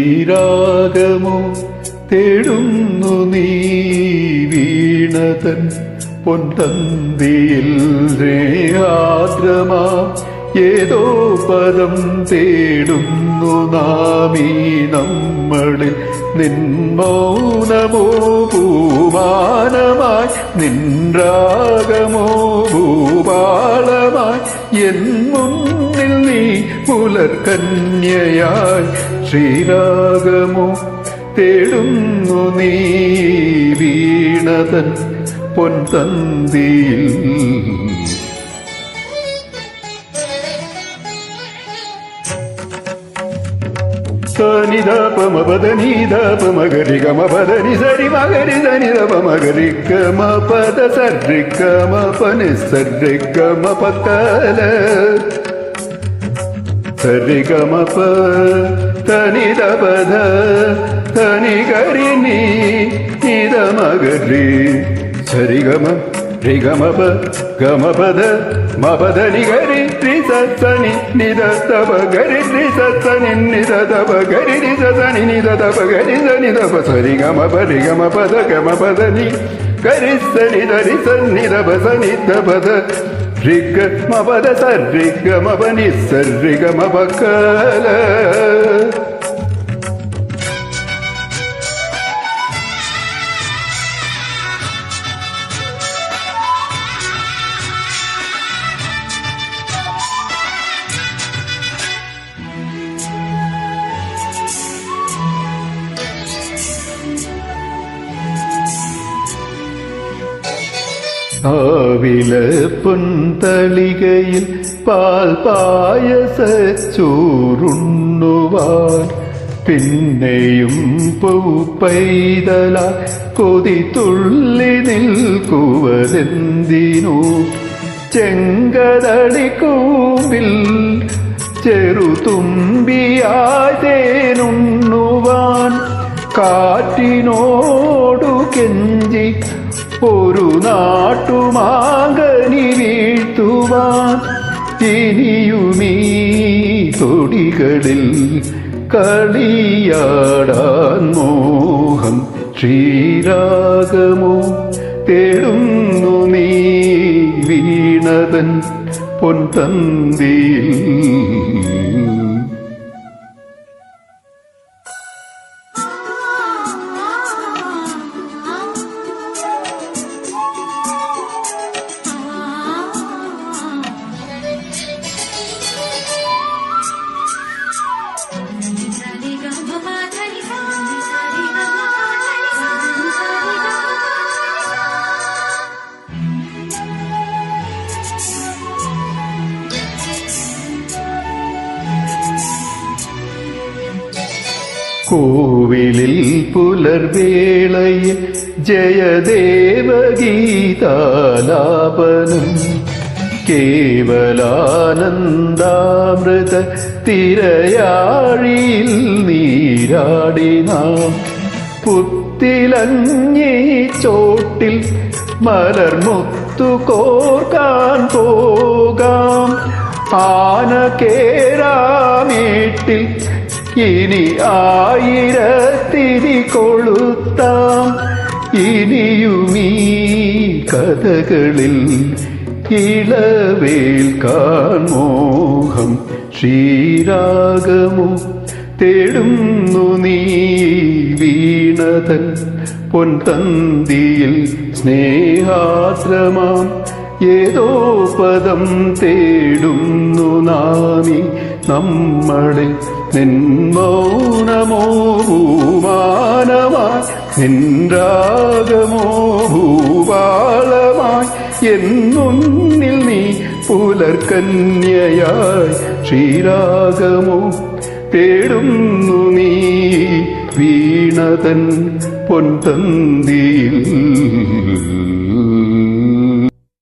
ശ്രീരാഗമോ തേടുന്നു നീ വീണതൻ പൊൻതന്തിയിൽ ആദ്രമാ ഏതോ പദം തേടുന്നു നാമീ നമ്മളിൽ നിൻമൗനമോ ഭൂമാനമായി നിൻരാഗമോ ഭൂപാളമായി എൻ മുന്നിൽ നീ പുലർകന്യയായി ശ്രീരാഗമോ തേടുന്നു നീ വീണതൻ പൊൻതന്തിയിൽ സനിധപമപദനിധപമഗരി ഗമപദനി സരി മഗരി സനിധപമഗരി ഗമപദ സരി ഗമപനി സരി ഗമപകല സരി ഗമപ തനിധപദ തനി ഗരി നീ നിധമഗരി സരി ഗമ രി ഗമപ ഗമപദ മപദനി ഗരി ത്രി സനി നിധ തപ ഗരി ത്രി സനി നിധ തപ ഗരി രി സനി നിധ തപ ഗരി സനി തപ സരി ഗമപ രി ഗമപദ ഗമപദനി ഗരി സനി ധരി സനി തപ സനി തപദ രി ഗമപദ സരി ഗമപനി സരി ഗമപകല ആവില പൊൻതളികയിൽ പാൽ പായസച്ചോറുണ്ണുവാൻ പിന്നെയും പൗപ്പൈതല കൊതി തുള്ളി നിൽക്കുവതെന്തിനു ചെങ്കതളി കൂമ്പിൽ ചെറുതുമ്പിയാതേനുണ്ണുവാൻ കാറ്റിനോടു കെഞ്ചി ഒരു നാട്ടുമാകനി വീഴ്ത്തുവാൻ ഇനിയുമീ തൊടികളിൽ കളിയാടാൻ മോഹം ശ്രീരാഗമോ തേടുന്നു നീ വീണതൻ പൊൻതന്തിയിൽ കോവിലിൽ പുലർവേളയിൽ ജയദേവഗീതാലാപനം കേവലാനന്ദാമൃത തിരയാഴിയിൽ നീരാടി നാം പുത്തിലഞ്ഞി ചോട്ടിൽ മലർമുത്തു കോർക്കാൻ പോകാം ആന കേറാമേട്ടിൽ ഇനി ആയിരത്തിരി കൊളുത്താം ഇനിയുമീ കഥകളിൽ ഇളവേൽക്കാൻ മോഹം ശ്രീരാഗമോ തേടുന്നു നീ വീണതൻ പൊൻതന്തിയിൽ സ്നേഹാദ്രമാം ഏതോ പദം തേടുന്നു നാമി നമ്മളിൽ നിൻമൗനമോ ഭൂമാനമായി നിൻരാഗമോ ഭൂപാളമായി എന്നുന്നിൽ നീ പുലർക്കന്യയായി ശ്രീരാഗമോ തേടുന്നു നീ വീണതൻ പൊൻതന്തിയിൽ